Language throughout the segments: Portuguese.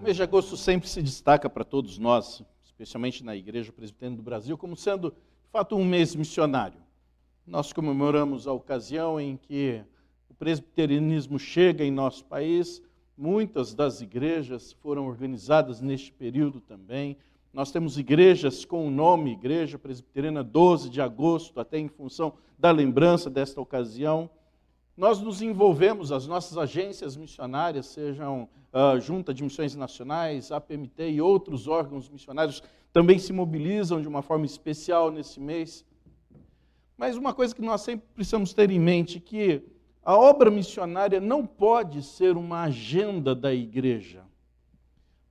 mês de agosto sempre se destaca para todos nós, especialmente na Igreja Presbiteriana do Brasil, como sendo, de fato, um mês missionário. Nós comemoramos a ocasião em que o presbiterianismo chega em nosso país. Muitas das igrejas foram organizadas neste período também. Nós temos igrejas com o nome Igreja Presbiteriana 12 de agosto, até em função da lembrança desta ocasião. Nós nos envolvemos, as nossas agências missionárias, sejam a Junta de Missões Nacionais, APMT e outros órgãos missionários, também se mobilizam de uma forma especial nesse mês. Mas uma coisa que nós sempre precisamos ter em mente, que a obra missionária não pode ser uma agenda da igreja.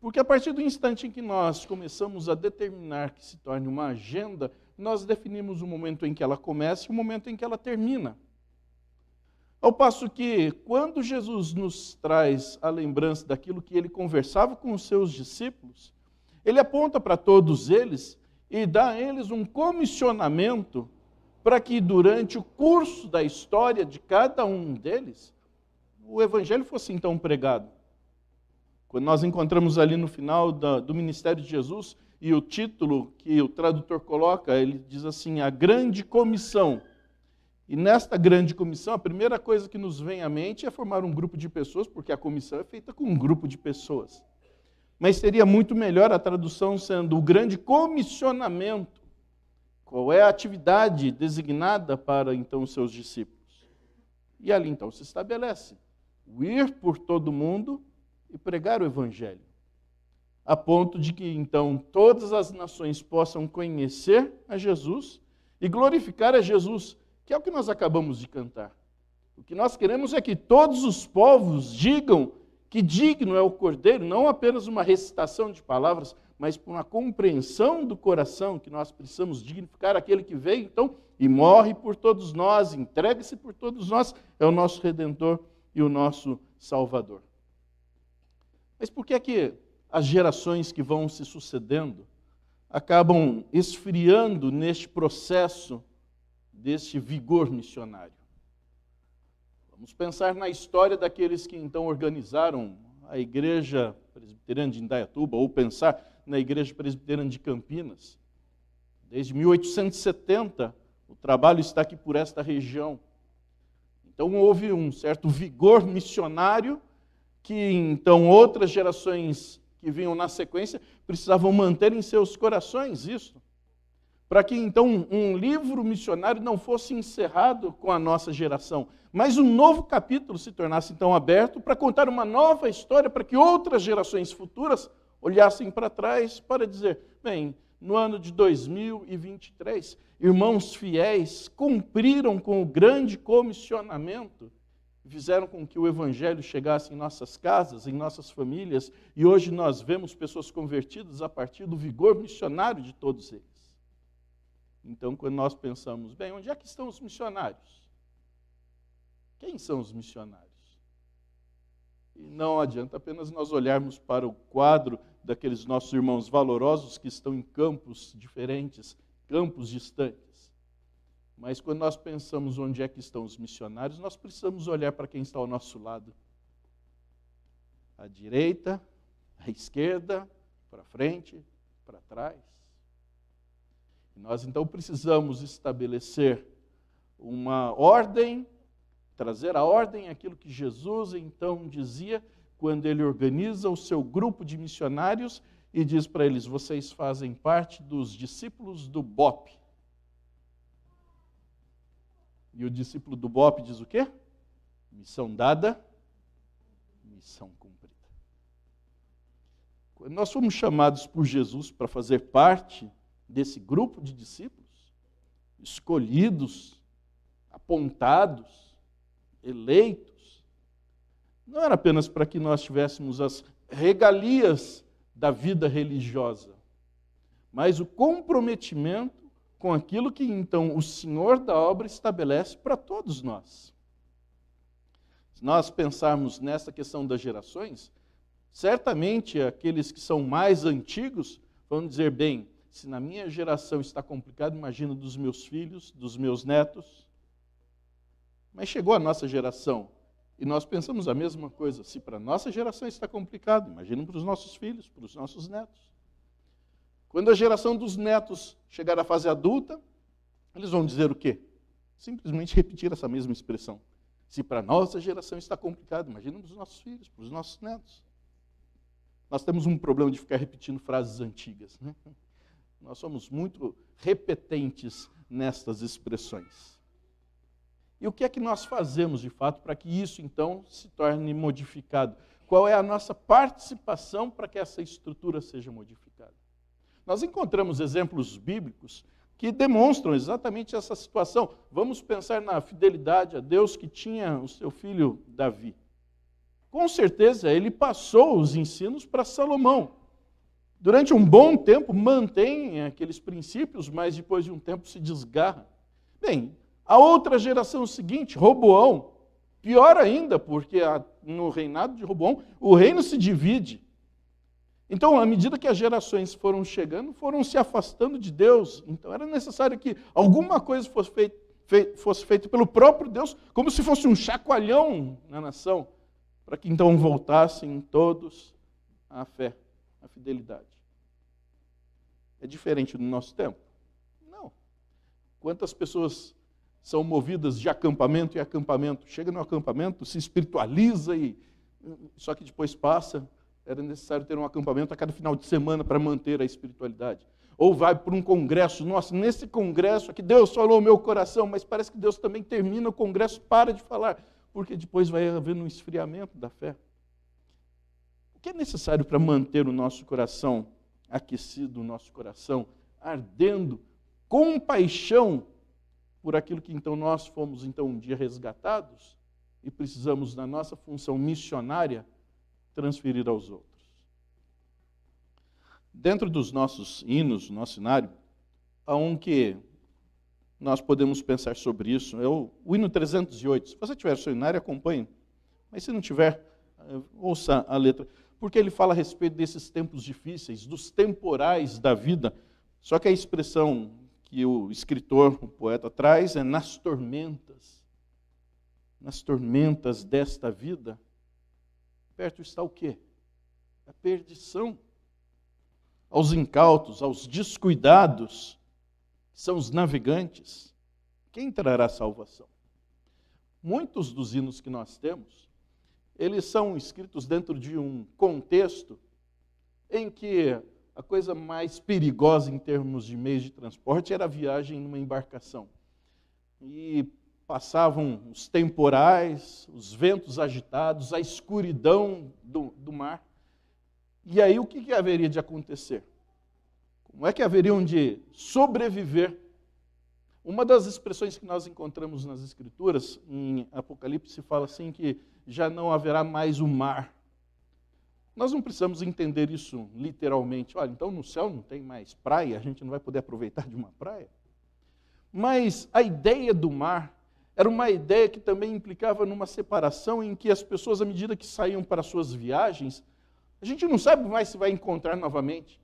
Porque a partir do instante em que nós começamos a determinar que se torne uma agenda, nós definimos o momento em que ela começa e o momento em que ela termina. Ao passo que, quando Jesus nos traz a lembrança daquilo que ele conversava com os seus discípulos, ele aponta para todos eles e dá a eles um comissionamento para que durante o curso da história de cada um deles, o evangelho fosse então pregado. Quando nós encontramos ali no final do ministério de Jesus, e o título que o tradutor coloca, ele diz assim, a grande comissão. E nesta grande comissão, a primeira coisa que nos vem à mente é formar um grupo de pessoas, porque a comissão é feita com um grupo de pessoas. Mas seria muito melhor a tradução sendo o grande comissionamento. Qual é a atividade designada para, então, os seus discípulos? E ali, então, se estabelece o ir por todo mundo e pregar o Evangelho, a ponto de que, então, todas as nações possam conhecer a Jesus e glorificar a Jesus, que é o que nós acabamos de cantar. O que nós queremos é que todos os povos digam que digno é o Cordeiro, não apenas uma recitação de palavras, mas por uma compreensão do coração, que nós precisamos dignificar aquele que veio, então, e morre por todos nós, entrega-se por todos nós, é o nosso Redentor e o nosso Salvador. Mas por que é que as gerações que vão se sucedendo acabam esfriando neste processo deste vigor missionário? Vamos pensar na história daqueles que então organizaram a Igreja Presbiteriana de Indaiatuba, ou pensar na Igreja Presbiteriana de Campinas. Desde 1870, o trabalho está aqui por esta região. Então houve um certo vigor missionário que então outras gerações que vinham na sequência precisavam manter em seus corações isso, para que então um livro missionário não fosse encerrado com a nossa geração, mas um novo capítulo se tornasse então aberto para contar uma nova história, para que outras gerações futuras olhassem para trás para dizer, bem, no ano de 2023, irmãos fiéis cumpriram com o grande comissionamento, fizeram com que o Evangelho chegasse em nossas casas, em nossas famílias, e hoje nós vemos pessoas convertidas a partir do vigor missionário de todos eles. Então, quando nós pensamos, bem, onde é que estão os missionários? Quem são os missionários? E não adianta apenas nós olharmos para o quadro daqueles nossos irmãos valorosos que estão em campos diferentes, campos distantes. Mas quando nós pensamos onde é que estão os missionários, nós precisamos olhar para quem está ao nosso lado. À direita, à esquerda, para frente, para trás. E nós então precisamos estabelecer uma ordem, trazer à ordem aquilo que Jesus então dizia quando ele organiza o seu grupo de missionários e diz para eles, vocês fazem parte dos discípulos do BOP. E o discípulo do BOP diz o quê? Missão dada, missão cumprida. Quando nós fomos chamados por Jesus para fazer parte desse grupo de discípulos, escolhidos, apontados, eleitos, não era apenas para que nós tivéssemos as regalias da vida religiosa, mas o comprometimento com aquilo que então o Senhor da obra estabelece para todos nós. Se nós pensarmos nessa questão das gerações, certamente aqueles que são mais antigos vão dizer, bem, se na minha geração está complicado, imagina dos meus filhos, dos meus netos. Mas chegou a nossa geração E nós pensamos a mesma coisa. Se para a nossa geração está complicado, imagina para os nossos filhos, para os nossos netos. Quando a geração dos netos chegar à fase adulta, eles vão dizer o quê? Simplesmente repetir essa mesma expressão. Se para a nossa geração está complicado, imagina para os nossos filhos, para os nossos netos. Nós temos um problema de ficar repetindo frases antigas, né? Nós somos muito repetentes nestas expressões. E o que é que nós fazemos, de fato, para que isso, então, se torne modificado? Qual é a nossa participação para que essa estrutura seja modificada? Nós encontramos exemplos bíblicos que demonstram exatamente essa situação. Vamos pensar na fidelidade a Deus que tinha o seu filho Davi. Com certeza, ele passou os ensinos para Salomão. Durante um bom tempo, mantém aqueles princípios, mas depois de um tempo se desgarra. Bem, a outra geração seguinte, Roboão, pior ainda, porque no reinado de Roboão, o reino se divide. Então, à medida que as gerações foram chegando, foram se afastando de Deus. Então, era necessário que alguma coisa fosse feita pelo próprio Deus, como se fosse um chacoalhão na nação, para que então voltassem todos à fé, à fidelidade. É diferente do nosso tempo? Não. Quantas pessoas são movidas de acampamento em acampamento? Chega no acampamento, se espiritualiza, só que depois passa. Era necessário ter um acampamento a cada final de semana para manter a espiritualidade. Ou vai para um congresso, nossa, nesse congresso aqui Deus falou ao meu coração, mas parece que Deus também termina o congresso, para de falar, porque depois vai haver um esfriamento da fé. O que é necessário para manter o nosso coração aquecido, o nosso coração ardendo com paixão por aquilo que então nós fomos então um dia resgatados e precisamos, na nossa função missionária, transferir aos outros. Dentro dos nossos hinos, nosso cenário, há um que nós podemos pensar sobre isso, é o hino 308. Se você tiver o seu cenário, acompanhe. Mas se não tiver, ouça a letra. Porque ele fala a respeito desses tempos difíceis, dos temporais da vida. Só que a expressão que o escritor, o poeta, traz é nas tormentas desta vida. Perto está o quê? A perdição. Aos incautos, aos descuidados, são os navegantes. Quem trará salvação? Muitos dos hinos que nós temos, eles são escritos dentro de um contexto em que a coisa mais perigosa em termos de meios de transporte era a viagem numa embarcação. E passavam os temporais, os ventos agitados, a escuridão do mar. E aí o que haveria de acontecer? Como é que haveriam de sobreviver? Uma das expressões que nós encontramos nas Escrituras, em Apocalipse, fala assim que já não haverá mais o mar. Nós não precisamos entender isso literalmente. Olha, então no céu não tem mais praia, a gente não vai poder aproveitar de uma praia. Mas a ideia do mar era uma ideia que também implicava numa separação em que as pessoas, à medida que saíam para suas viagens, a gente não sabe mais se vai encontrar novamente.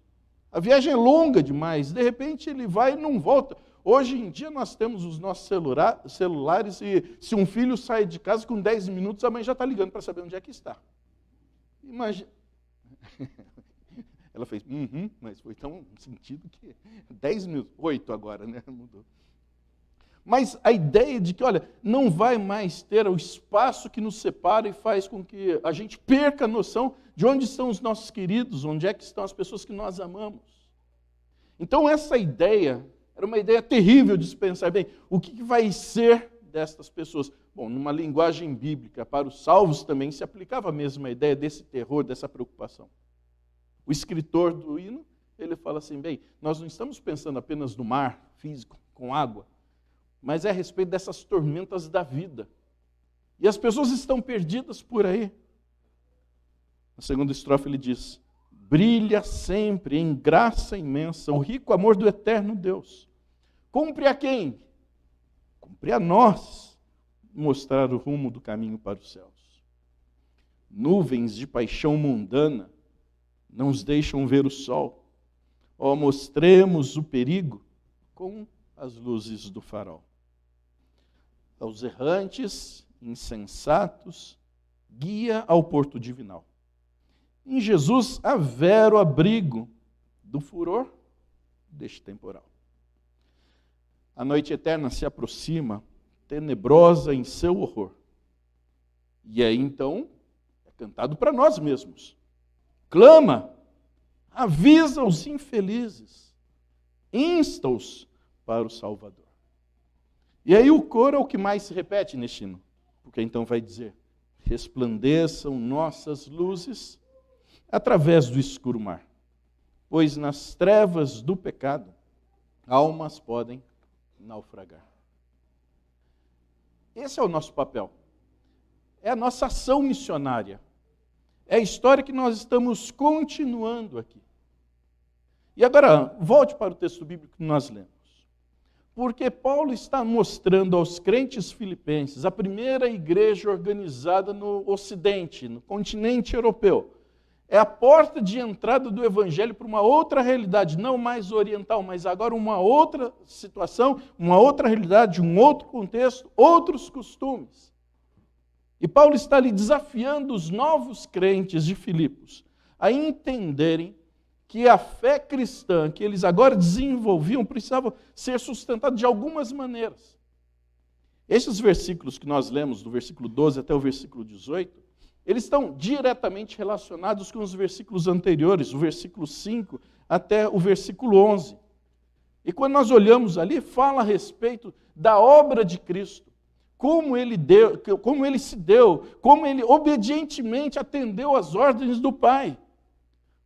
A viagem é longa demais, de repente ele vai e não volta. Hoje em dia nós temos os nossos celulares e se um filho sai de casa com 10 minutos, a mãe já está ligando para saber onde é que está. Imagina. Ela fez, mas foi tão sentido que 10 minutos, 8 agora, né? Mudou. Mas a ideia de que, olha, não vai mais ter o espaço que nos separa e faz com que a gente perca a noção de onde estão os nossos queridos, onde é que estão as pessoas que nós amamos. Então essa ideia era uma ideia terrível de se pensar, bem, o que vai ser destas pessoas? Bom, numa linguagem bíblica, para os salvos também se aplicava a mesma ideia desse terror, dessa preocupação. O escritor do hino, ele fala assim, bem, nós não estamos pensando apenas no mar físico, com água, mas é a respeito dessas tormentas da vida. E as pessoas estão perdidas por aí. Na segunda estrofe ele diz, brilha sempre em graça imensa o rico amor do eterno Deus. Cumpre a quem? Cumpre a nós mostrar o rumo do caminho para os céus. Nuvens de paixão mundana não os deixam ver o sol. Ó, mostremos o perigo com as luzes do farol. Aos errantes, insensatos, guia ao porto divinal. Em Jesus há vero abrigo do furor deste temporal. A noite eterna se aproxima, tenebrosa em seu horror. E aí então é cantado para nós mesmos. Clama, avisa os infelizes, insta-os para o Salvador. E aí o coro é o que mais se repete neste hino, porque então vai dizer: resplandeçam nossas luzes através do escuro mar, pois nas trevas do pecado almas podem naufragar. Esse é o nosso papel. É a nossa ação missionária. É a história que nós estamos continuando aqui. E agora, volte para o texto bíblico que nós lemos. Porque Paulo está mostrando aos crentes filipenses, a primeira igreja organizada no Ocidente, no continente europeu. É a porta de entrada do Evangelho para uma outra realidade, não mais oriental, mas agora uma outra situação, uma outra realidade, um outro contexto, outros costumes. E Paulo está ali desafiando os novos crentes de Filipos a entenderem que a fé cristã que eles agora desenvolviam precisava ser sustentada de algumas maneiras. Esses versículos que nós lemos, do versículo 12 até o versículo 18, eles estão diretamente relacionados com os versículos anteriores, o versículo 5 até o versículo 11. E quando nós olhamos ali, fala a respeito da obra de Cristo, como ele se deu, como ele obedientemente atendeu às ordens do Pai,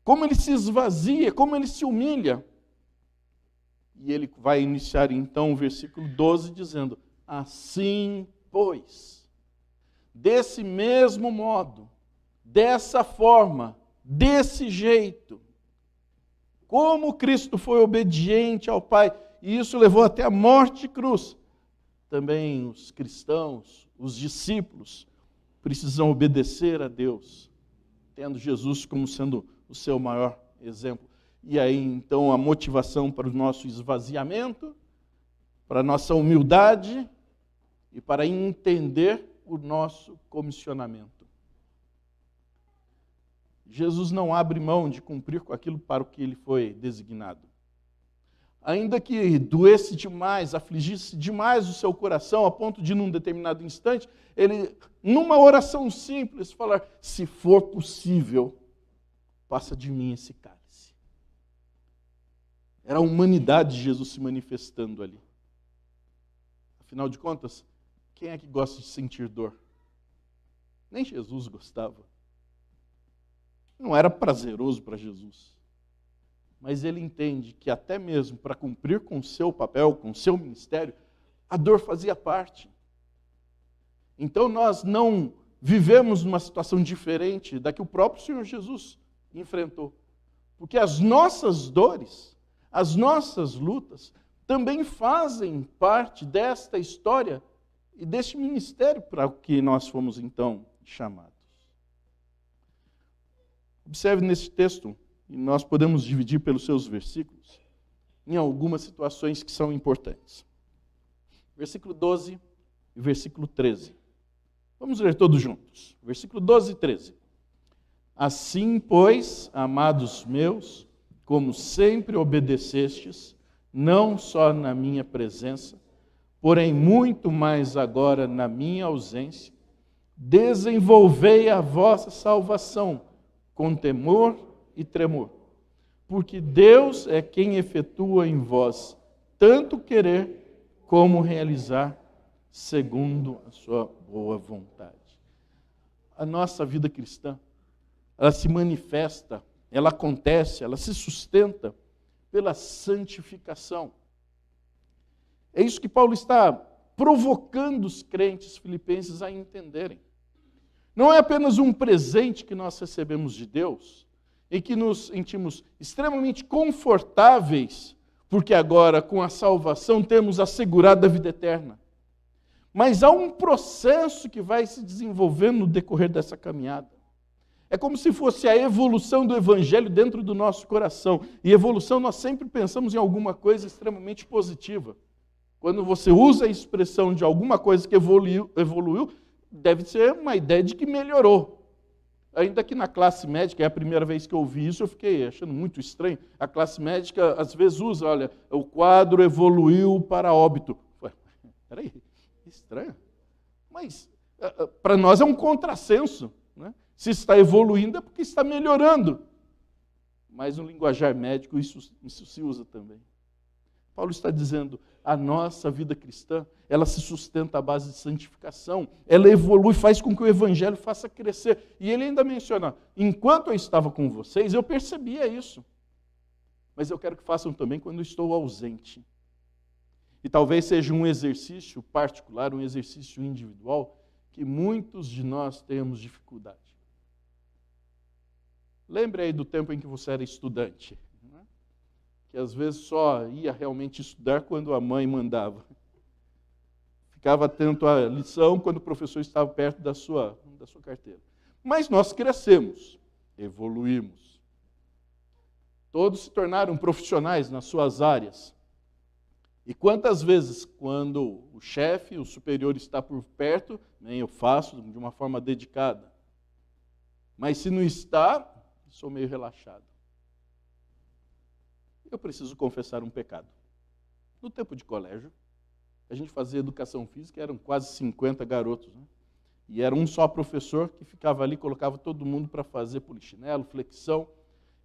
como ele se esvazia, como ele se humilha. E ele vai iniciar então o versículo 12 dizendo: assim, pois, desse mesmo modo, dessa forma, desse jeito, como Cristo foi obediente ao Pai, e isso levou até a morte de cruz, também os cristãos, os discípulos, precisam obedecer a Deus, tendo Jesus como sendo o seu maior exemplo. E aí, então, a motivação para o nosso esvaziamento, para a nossa humildade e para entender o nosso comissionamento. Jesus não abre mão de cumprir com aquilo para o que ele foi designado. Ainda que doesse demais, afligisse demais o seu coração, a ponto de, num determinado instante, ele, numa oração simples, falar: se for possível, passa de mim esse cálice. Era a humanidade de Jesus se manifestando ali. Afinal de contas, quem é que gosta de sentir dor? Nem Jesus gostava. Não era prazeroso para Jesus. Mas ele entende que até mesmo para cumprir com o seu papel, com o seu ministério, a dor fazia parte. Então nós não vivemos numa situação diferente da que o próprio Senhor Jesus enfrentou. Porque as nossas dores, as nossas lutas, também fazem parte desta história e deste ministério para o que nós fomos então chamados. Observe nesse texto, e nós podemos dividir pelos seus versículos, em algumas situações que são importantes. Versículo 12 e versículo 13. Vamos ler todos juntos. Versículo 12 e 13. Assim, pois, amados meus, como sempre obedecestes, não só na minha presença, porém muito mais agora na minha ausência, desenvolvei a vossa salvação com temor e tremor, porque Deus é quem efetua em vós tanto querer como realizar segundo a sua boa vontade. A nossa vida cristã, ela se manifesta, ela acontece, ela se sustenta pela santificação. É isso que Paulo está provocando os crentes filipenses a entenderem. Não é apenas um presente que nós recebemos de Deus, em que nos sentimos extremamente confortáveis, porque agora, com a salvação, temos assegurada a vida eterna. Mas há um processo que vai se desenvolvendo no decorrer dessa caminhada. É como se fosse a evolução do Evangelho dentro do nosso coração. E evolução, nós sempre pensamos em alguma coisa extremamente positiva. Quando você usa a expressão de alguma coisa que evoluiu, deve ser uma ideia de que melhorou. Ainda que na classe médica, é a primeira vez que eu ouvi isso, eu fiquei achando muito estranho. A classe médica às vezes usa, olha, o quadro evoluiu para óbito. Ué, peraí, estranho. Mas para nós é um contrassenso. Né? Se está evoluindo é porque está melhorando. Mas no linguajar médico isso se usa também. Paulo está dizendo, a nossa vida cristã, ela se sustenta à base de santificação, ela evolui, faz com que o evangelho faça crescer. E ele ainda menciona, enquanto eu estava com vocês, eu percebia isso. Mas eu quero que façam também quando eu estou ausente. E talvez seja um exercício particular, um exercício individual, que muitos de nós temos dificuldade. Lembre aí do tempo em que você era estudante, né? Que às vezes só ia realmente estudar quando a mãe mandava. Ficava atento à lição quando o professor estava perto da sua carteira. Mas nós crescemos, evoluímos. Todos se tornaram profissionais nas suas áreas. E quantas vezes, quando o chefe, o superior está por perto, eu faço de uma forma dedicada. Mas se não está, sou meio relaxado. Eu preciso confessar um pecado. No tempo de colégio, a gente fazia educação física, eram quase 50 garotos. Né? E era um só professor que ficava ali, colocava todo mundo para fazer polichinelo, flexão,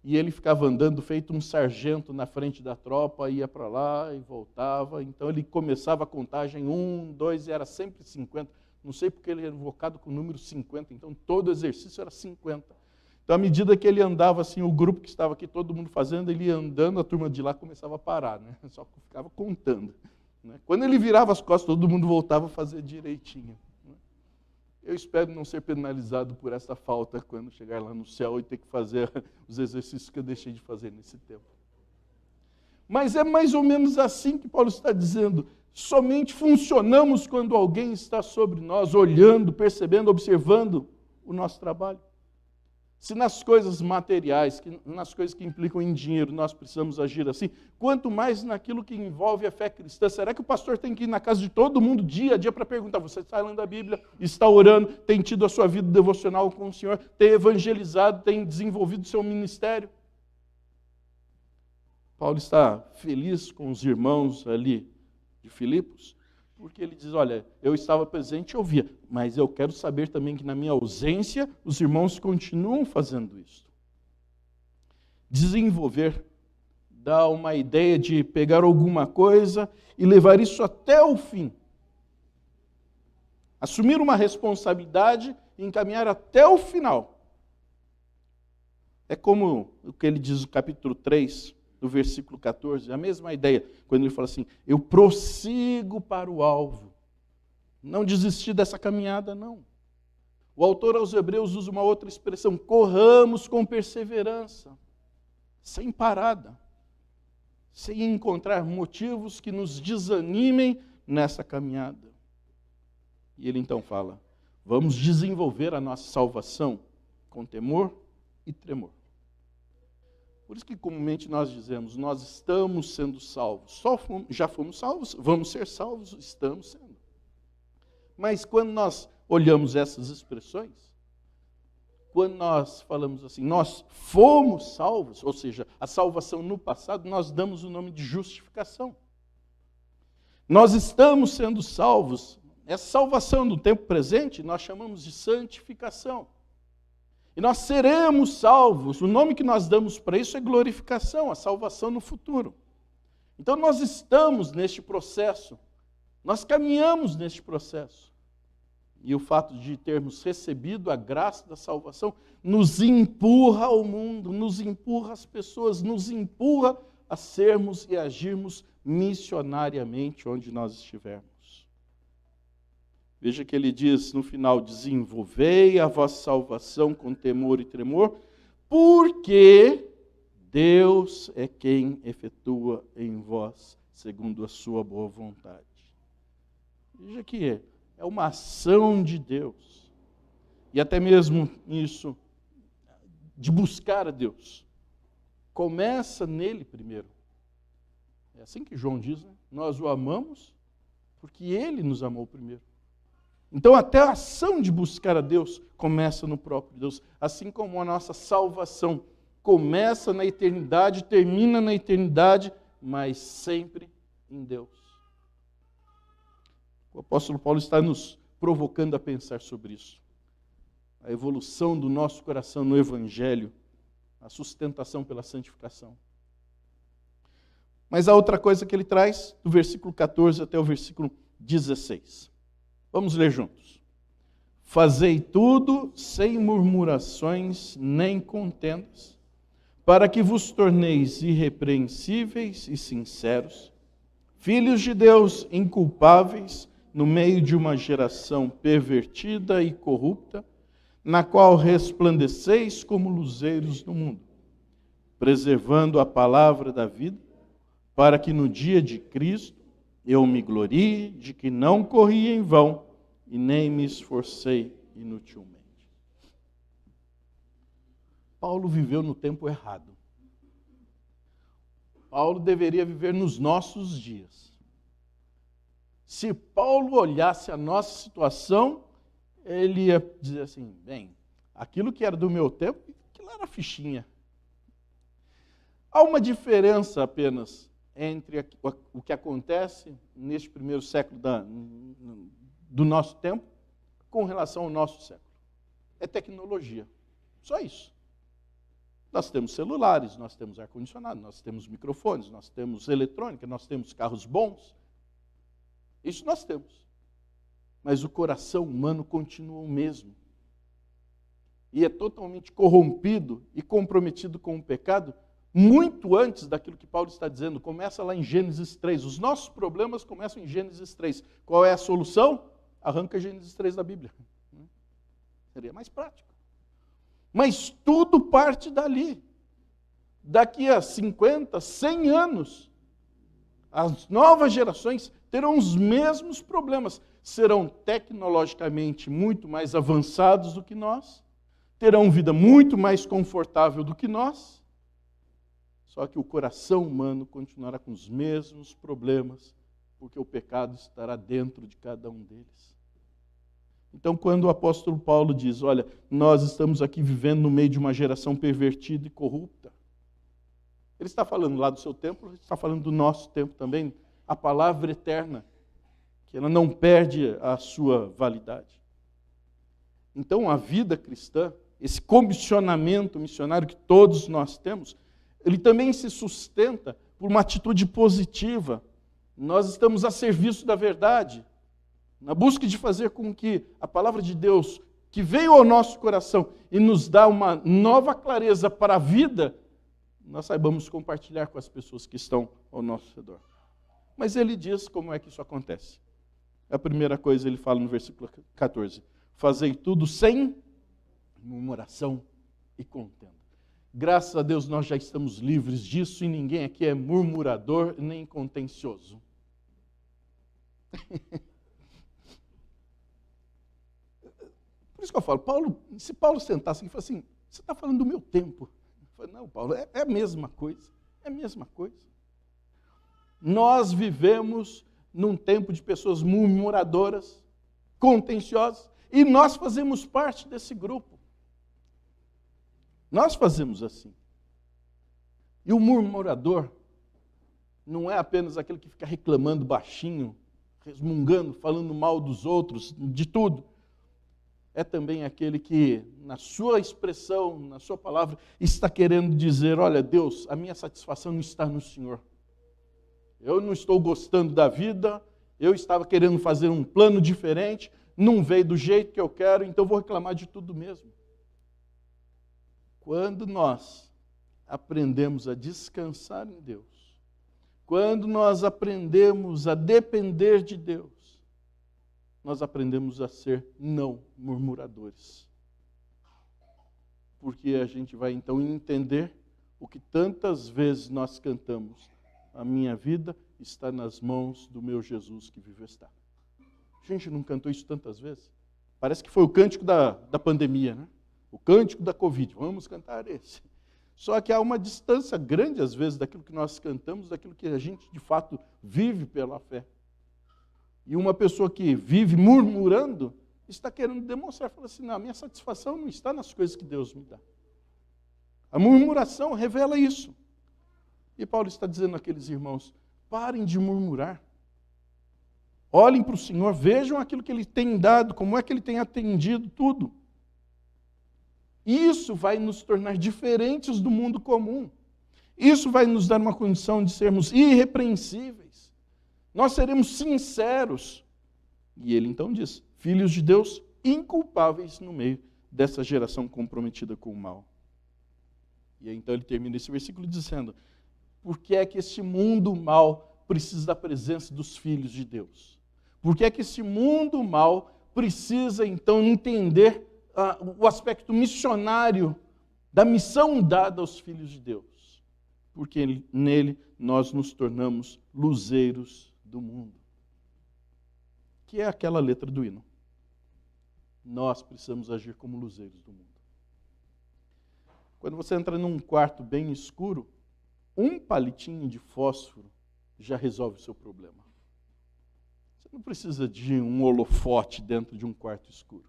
e ele ficava andando feito um sargento na frente da tropa, ia para lá e voltava. Então ele começava a contagem 1, 2, e era sempre 50. Não sei porque ele era invocado com o número 50, então todo exercício era 50. Então, à medida que ele andava, assim, o grupo que estava aqui, todo mundo fazendo, ele ia andando, a turma de lá começava a parar, né? Só ficava contando. Né? Quando ele virava as costas, todo mundo voltava a fazer direitinho. Né? Eu espero não ser penalizado por essa falta quando chegar lá no céu e ter que fazer os exercícios que eu deixei de fazer nesse tempo. Mas é mais ou menos assim que Paulo está dizendo. Somente funcionamos quando alguém está sobre nós, olhando, percebendo, observando o nosso trabalho. Se nas coisas materiais, nas coisas que implicam em dinheiro, nós precisamos agir assim, quanto mais naquilo que envolve a fé cristã. Será que o pastor tem que ir na casa de todo mundo dia a dia para perguntar, você está lendo a Bíblia, está orando, tem tido a sua vida devocional com o Senhor, tem evangelizado, tem desenvolvido o seu ministério? Paulo está feliz com os irmãos ali de Filipos, porque ele diz, olha, eu estava presente e ouvia, mas eu quero saber também que na minha ausência os irmãos continuam fazendo isso. Desenvolver dá uma ideia de pegar alguma coisa e levar isso até o fim. Assumir uma responsabilidade e encaminhar até o final. É como o que ele diz no capítulo 3, no versículo 14, a mesma ideia, quando ele fala assim, eu prossigo para o alvo. Não desistir dessa caminhada, não. O autor aos Hebreus usa uma outra expressão, corramos com perseverança, sem parada, sem encontrar motivos que nos desanimem nessa caminhada. E ele então fala, vamos desenvolver a nossa salvação com temor e tremor. Por isso que comumente nós dizemos, nós estamos sendo salvos. Já fomos salvos, vamos ser salvos, estamos sendo. Mas quando nós olhamos essas expressões, quando nós falamos assim, nós fomos salvos, ou seja, a salvação no passado, nós damos o nome de justificação. Nós estamos sendo salvos, essa salvação no tempo presente nós chamamos de santificação. E nós seremos salvos, o nome que nós damos para isso é glorificação, a salvação no futuro. Então nós estamos neste processo, nós caminhamos neste processo. E o fato de termos recebido a graça da salvação nos empurra ao mundo, nos empurra às pessoas, nos empurra a sermos e agirmos missionariamente onde nós estivermos. Veja que ele diz no final, desenvolvei a vossa salvação com temor e tremor, porque Deus é quem efetua em vós, segundo a sua boa vontade. Veja que é uma ação de Deus. E até mesmo isso, de buscar a Deus. Começa nele primeiro. É assim que João diz, né? Nós o amamos porque ele nos amou primeiro. Então, até a ação de buscar a Deus começa no próprio Deus, assim como a nossa salvação começa na eternidade, termina na eternidade, mas sempre em Deus. O apóstolo Paulo está nos provocando a pensar sobre isso. A evolução do nosso coração no Evangelho, a sustentação pela santificação. Mas a outra coisa que ele traz, do versículo 14 até o versículo 16. Vamos ler juntos. Fazei tudo sem murmurações nem contendas, para que vos torneis irrepreensíveis e sinceros, filhos de Deus inculpáveis, no meio de uma geração pervertida e corrupta, na qual resplandeceis como luzeiros no mundo, preservando a palavra da vida, para que no dia de Cristo eu me glorie de que não corri em vão e nem me esforcei inutilmente. Paulo viveu no tempo errado. Paulo deveria viver nos nossos dias. Se Paulo olhasse a nossa situação, ele ia dizer assim, bem, aquilo que era do meu tempo, aquilo era fichinha. Há uma diferença apenas entre o que acontece neste primeiro século do nosso tempo com relação ao nosso século. É tecnologia. Só isso. Nós temos celulares, nós temos ar-condicionado, nós temos microfones, nós temos eletrônica, nós temos carros bons. Isso nós temos. Mas o coração humano continua o mesmo. E é totalmente corrompido e comprometido com o pecado muito antes daquilo que Paulo está dizendo. Começa lá em Gênesis 3. Os nossos problemas começam em Gênesis 3. Qual é a solução? Arranca Gênesis 3 da Bíblia. Seria mais prático. Mas tudo parte dali. Daqui a 50, 100 anos, as novas gerações terão os mesmos problemas. Serão tecnologicamente muito mais avançados do que nós, terão vida muito mais confortável do que nós, só que o coração humano continuará com os mesmos problemas, porque o pecado estará dentro de cada um deles. Então, quando o apóstolo Paulo diz, olha, nós estamos aqui vivendo no meio de uma geração pervertida e corrupta, ele está falando lá do seu tempo, ele está falando do nosso tempo também, a palavra eterna, que ela não perde a sua validade. Então, a vida cristã, esse comissionamento missionário que todos nós temos, ele também se sustenta por uma atitude positiva. Nós estamos a serviço da verdade, na busca de fazer com que a palavra de Deus, que veio ao nosso coração e nos dá uma nova clareza para a vida, nós saibamos compartilhar com as pessoas que estão ao nosso redor. Mas ele diz como é que isso acontece. A primeira coisa ele fala no versículo 14, fazei tudo sem murmuração e contenda. Graças a Deus nós já estamos livres disso e ninguém aqui é murmurador nem contencioso. Por isso que eu falo, se Paulo sentasse e falasse assim, você está falando do meu tempo. Eu falo, não, Paulo, é a mesma coisa, é a mesma coisa. Nós vivemos num tempo de pessoas murmuradoras, contenciosas, e nós fazemos parte desse grupo. Nós fazemos assim. E o murmurador não é apenas aquele que fica reclamando baixinho, resmungando, falando mal dos outros, de tudo. É também aquele que, na sua expressão, na sua palavra, está querendo dizer, olha, Deus, a minha satisfação não está no Senhor. Eu não estou gostando da vida, eu estava querendo fazer um plano diferente, não veio do jeito que eu quero, então vou reclamar de tudo mesmo. Quando nós aprendemos a descansar em Deus, quando nós aprendemos a depender de Deus, nós aprendemos a ser não murmuradores. Porque a gente vai então entender o que tantas vezes nós cantamos. A minha vida está nas mãos do meu Jesus que vive está. A gente não cantou isso tantas vezes? Parece que foi o cântico da pandemia, né? O cântico da Covid, vamos cantar esse. Só que há uma distância grande, às vezes, daquilo que nós cantamos, daquilo que a gente, de fato, vive pela fé. E uma pessoa que vive murmurando, está querendo demonstrar, fala assim, não, a minha satisfação não está nas coisas que Deus me dá. A murmuração revela isso. E Paulo está dizendo àqueles irmãos, parem de murmurar. Olhem para o Senhor, vejam aquilo que Ele tem dado, como é que Ele tem atendido tudo. Isso vai nos tornar diferentes do mundo comum. Isso vai nos dar uma condição de sermos irrepreensíveis. Nós seremos sinceros. E ele então diz, filhos de Deus inculpáveis no meio dessa geração comprometida com o mal. E aí, então ele termina esse versículo dizendo, por que é que esse mundo mal precisa da presença dos filhos de Deus? Por que é que esse mundo mal precisa então entender o aspecto missionário da missão dada aos filhos de Deus? Porque nele nós nos tornamos luzeiros do mundo. Que é aquela letra do hino. Nós precisamos agir como luzeiros do mundo. Quando você entra num quarto bem escuro, um palitinho de fósforo já resolve o seu problema. Você não precisa de um holofote dentro de um quarto escuro.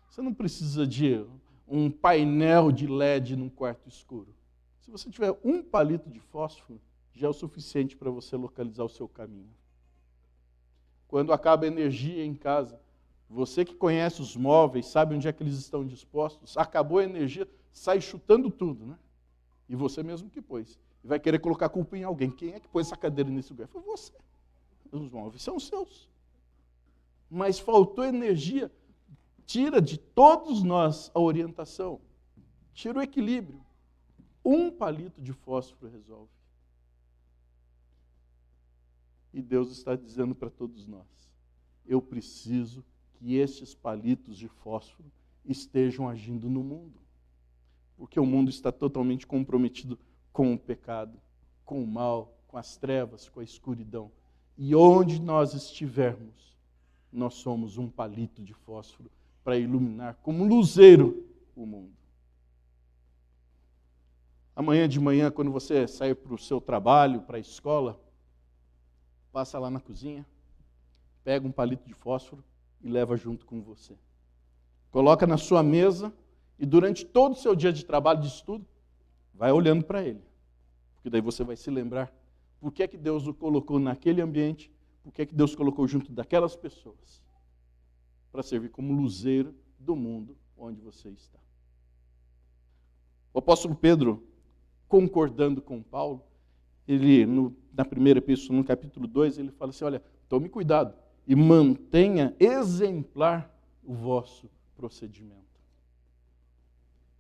Você não precisa de um painel de LED num quarto escuro. Se você tiver um palito de fósforo, já é o suficiente para você localizar o seu caminho. Quando acaba a energia em casa, você que conhece os móveis, sabe onde é que eles estão dispostos, acabou a energia, sai chutando tudo, né? E você mesmo que pôs. E vai querer colocar a culpa em alguém. Quem é que pôs essa cadeira nesse lugar? Foi você. Os móveis são seus. Mas faltou energia. Tira de todos nós a orientação. Tira o equilíbrio. Um palito de fósforo resolve. E Deus está dizendo para todos nós, eu preciso que estes palitos de fósforo estejam agindo no mundo. Porque o mundo está totalmente comprometido com o pecado, com o mal, com as trevas, com a escuridão. E onde nós estivermos, nós somos um palito de fósforo para iluminar como luzeiro o mundo. Amanhã de manhã, quando você sair para o seu trabalho, para a escola, passa lá na cozinha, pega um palito de fósforo e leva junto com você. Coloca na sua mesa e durante todo o seu dia de trabalho, de estudo, vai olhando para ele. Porque daí você vai se lembrar por que é que Deus o colocou naquele ambiente, por que é que Deus colocou junto daquelas pessoas, para servir como luzeiro do mundo onde você está. O apóstolo Pedro, concordando com Paulo, ele, na primeira epístola, no capítulo 2, ele fala assim, olha, tome cuidado e mantenha exemplar o vosso procedimento.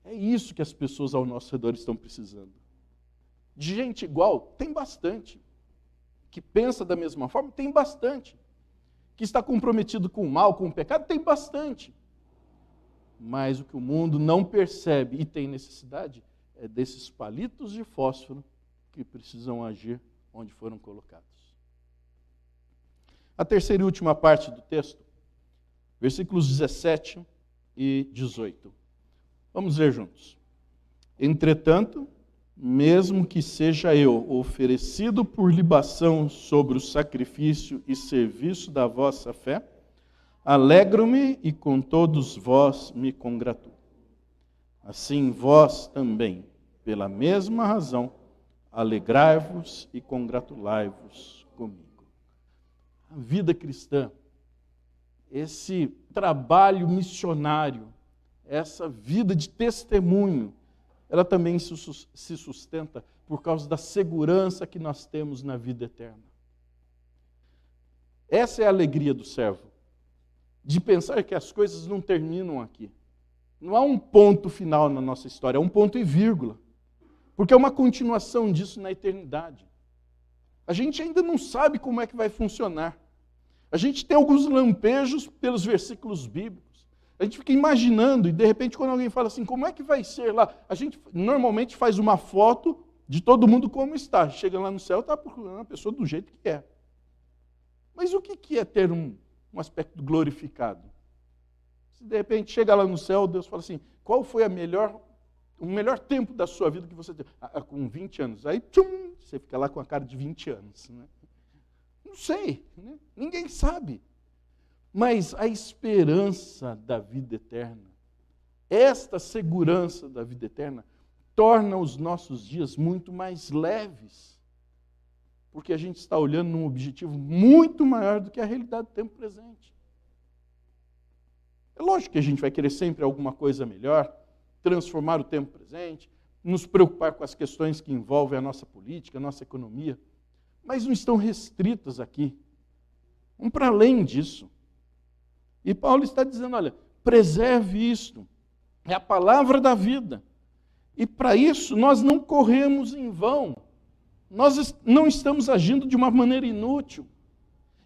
É isso que as pessoas ao nosso redor estão precisando. De gente igual, tem bastante. Que pensa da mesma forma, tem bastante. Que está comprometido com o mal, com o pecado, tem bastante. Mas o que o mundo não percebe e tem necessidade é desses palitos de fósforo que precisam agir onde foram colocados. A terceira e última parte do texto, versículos 17 e 18. Vamos ler juntos. Entretanto, mesmo que seja eu oferecido por libação sobre o sacrifício e serviço da vossa fé, alegro-me e com todos vós me congratulo. Assim vós também, pela mesma razão, alegrai-vos e congratulai-vos comigo. A vida cristã, esse trabalho missionário, essa vida de testemunho, ela também se sustenta por causa da segurança que nós temos na vida eterna. Essa é a alegria do servo, de pensar que as coisas não terminam aqui. Não há um ponto final na nossa história, é um ponto e vírgula. Porque é uma continuação disso na eternidade. A gente ainda não sabe como é que vai funcionar. A gente tem alguns lampejos pelos versículos bíblicos. A gente fica imaginando, e de repente quando alguém fala assim, como é que vai ser lá? A gente normalmente faz uma foto de todo mundo como está. Chega lá no céu, está procurando a pessoa do jeito que é. Mas o que é ter um aspecto glorificado? Se de repente chega lá no céu, Deus fala assim, qual foi o melhor tempo da sua vida que você teve? Com 20 anos. Aí, tchum, você fica lá com a cara de 20 anos. Né? Não sei, né? Ninguém sabe. Mas a esperança da vida eterna, esta segurança da vida eterna, torna os nossos dias muito mais leves, porque a gente está olhando num objetivo muito maior do que a realidade do tempo presente. É lógico que a gente vai querer sempre alguma coisa melhor, transformar o tempo presente, nos preocupar com as questões que envolvem a nossa política, a nossa economia, mas não estão restritas aqui. Vamos para além disso. E Paulo está dizendo, olha, preserve isto, é a palavra da vida. E para isso nós não corremos em vão, nós não estamos agindo de uma maneira inútil.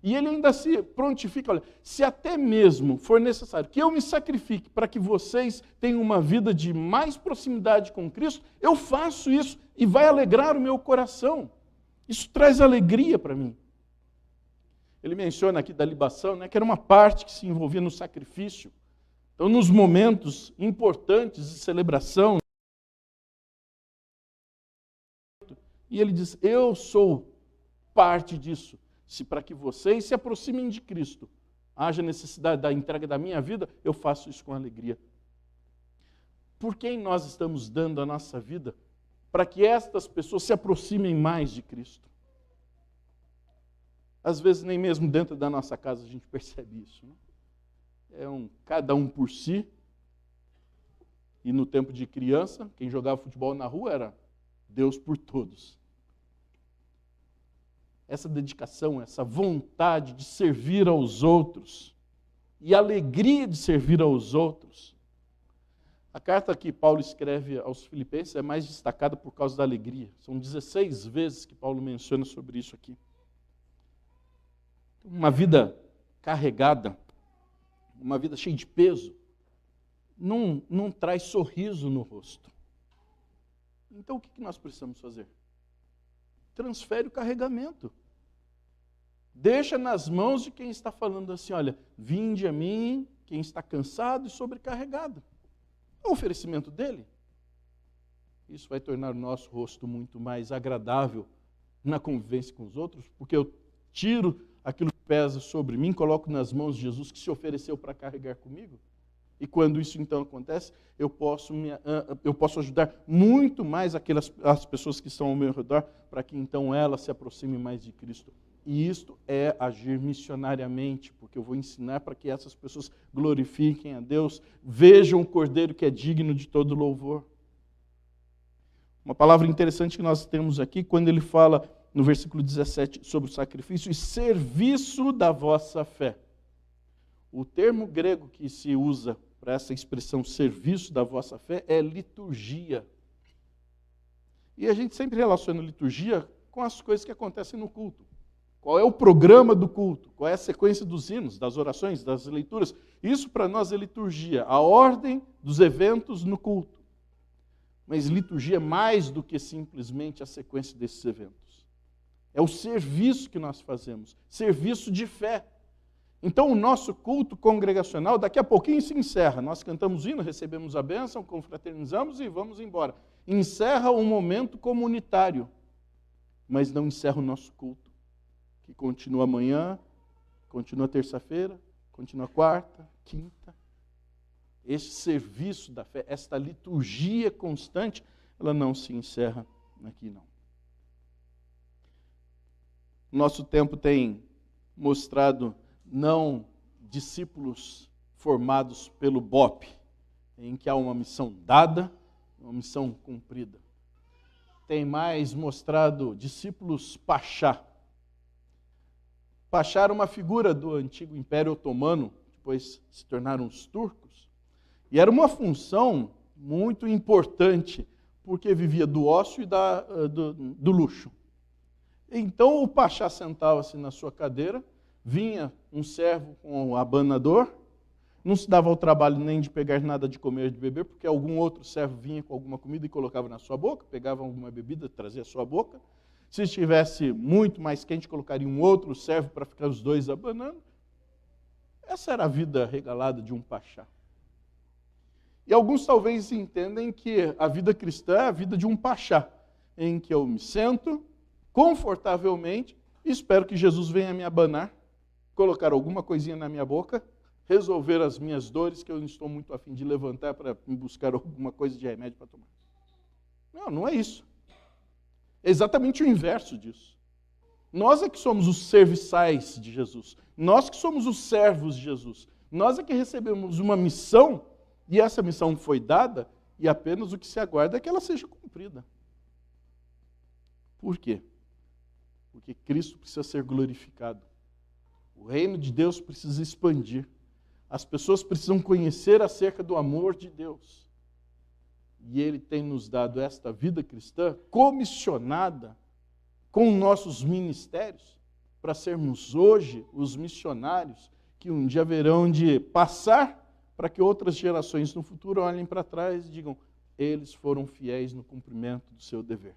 E ele ainda se prontifica, olha, se até mesmo for necessário que eu me sacrifique para que vocês tenham uma vida de mais proximidade com Cristo, eu faço isso e vai alegrar o meu coração. Isso traz alegria para mim. Ele menciona aqui da libação, né, que era uma parte que se envolvia no sacrifício. Então, nos momentos importantes de celebração, e ele diz, eu sou parte disso. Se para que vocês se aproximem de Cristo, haja necessidade da entrega da minha vida, eu faço isso com alegria. Por quem nós estamos dando a nossa vida? Para que estas pessoas se aproximem mais de Cristo. Às vezes nem mesmo dentro da nossa casa a gente percebe isso. Né? Cada um por si. E no tempo de criança, quem jogava futebol na rua era Deus por todos. Essa dedicação, essa vontade de servir aos outros e a alegria de servir aos outros. A carta que Paulo escreve aos Filipenses é mais destacada por causa da alegria. São 16 vezes que Paulo menciona sobre isso aqui. Uma vida carregada, uma vida cheia de peso, não traz sorriso no rosto. Então o que nós precisamos fazer? Transfere o carregamento. Deixa nas mãos de quem está falando assim, olha, vinde a mim, quem está cansado e sobrecarregado. É o oferecimento dele. Isso vai tornar o nosso rosto muito mais agradável na convivência com os outros, porque eu tiro aquilo que pesa sobre mim, coloco nas mãos de Jesus que se ofereceu para carregar comigo. E quando isso então acontece, eu posso ajudar muito mais as pessoas que estão ao meu redor, para que então elas se aproximem mais de Cristo. E isto é agir missionariamente, porque eu vou ensinar para que essas pessoas glorifiquem a Deus, vejam o Cordeiro que é digno de todo louvor. Uma palavra interessante que nós temos aqui, quando ele fala no versículo 17 sobre o sacrifício e serviço da vossa fé. O termo grego que se usa para essa expressão serviço da vossa fé é liturgia. E a gente sempre relaciona liturgia com as coisas que acontecem no culto. Qual é o programa do culto? Qual é a sequência dos hinos, das orações, das leituras? Isso para nós é liturgia, a ordem dos eventos no culto. Mas liturgia é mais do que simplesmente a sequência desses eventos. É o serviço que nós fazemos, serviço de fé. Então o nosso culto congregacional daqui a pouquinho se encerra. Nós cantamos hino, recebemos a bênção, confraternizamos e vamos embora. Encerra um momento comunitário, mas não encerra o nosso culto, que continua amanhã, continua terça-feira, continua quarta, quinta. Este serviço da fé, esta liturgia constante, ela não se encerra aqui não. Nosso tempo tem mostrado não discípulos formados pelo BOP, em que há uma missão dada, uma missão cumprida. Tem mais mostrado discípulos pachá. Pachá era uma figura do antigo Império Otomano, depois se tornaram os turcos, e era uma função muito importante, porque vivia do ócio e do luxo. Então o pachá sentava-se na sua cadeira, vinha um servo com o abanador, não se dava ao trabalho nem de pegar nada de comer e de beber, porque algum outro servo vinha com alguma comida e colocava na sua boca, pegava alguma bebida, trazia à sua boca. Se estivesse muito mais quente, colocaria um outro servo para ficar os dois abanando. Essa era a vida regalada de um pachá. E alguns talvez entendem que a vida cristã é a vida de um pachá, em que eu me sento confortavelmente e espero que Jesus venha me abanar colocar alguma coisinha na minha boca, resolver as minhas dores, que eu não estou muito afim de levantar para buscar alguma coisa de remédio para tomar. Não, não é isso. É exatamente o inverso disso. Nós é que somos os serviçais de Jesus. Nós que somos os servos de Jesus. Nós é que recebemos uma missão, e essa missão foi dada, e apenas o que se aguarda é que ela seja cumprida. Por quê? Porque Cristo precisa ser glorificado. O reino de Deus precisa expandir. As pessoas precisam conhecer acerca do amor de Deus. E Ele tem nos dado esta vida cristã comissionada com nossos ministérios para sermos hoje os missionários que um dia haverão de passar para que outras gerações no futuro olhem para trás e digam: eles foram fiéis no cumprimento do seu dever.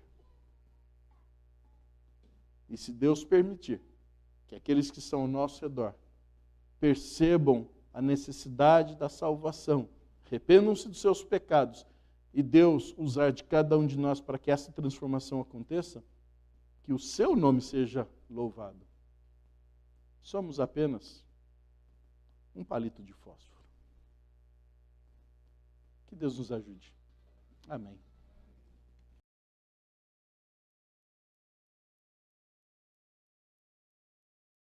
E se Deus permitir que aqueles que estão ao nosso redor percebam a necessidade da salvação, arrependam-se dos seus pecados, e Deus usar de cada um de nós para que essa transformação aconteça, que o seu nome seja louvado. Somos apenas um palito de fósforo. Que Deus nos ajude. Amém.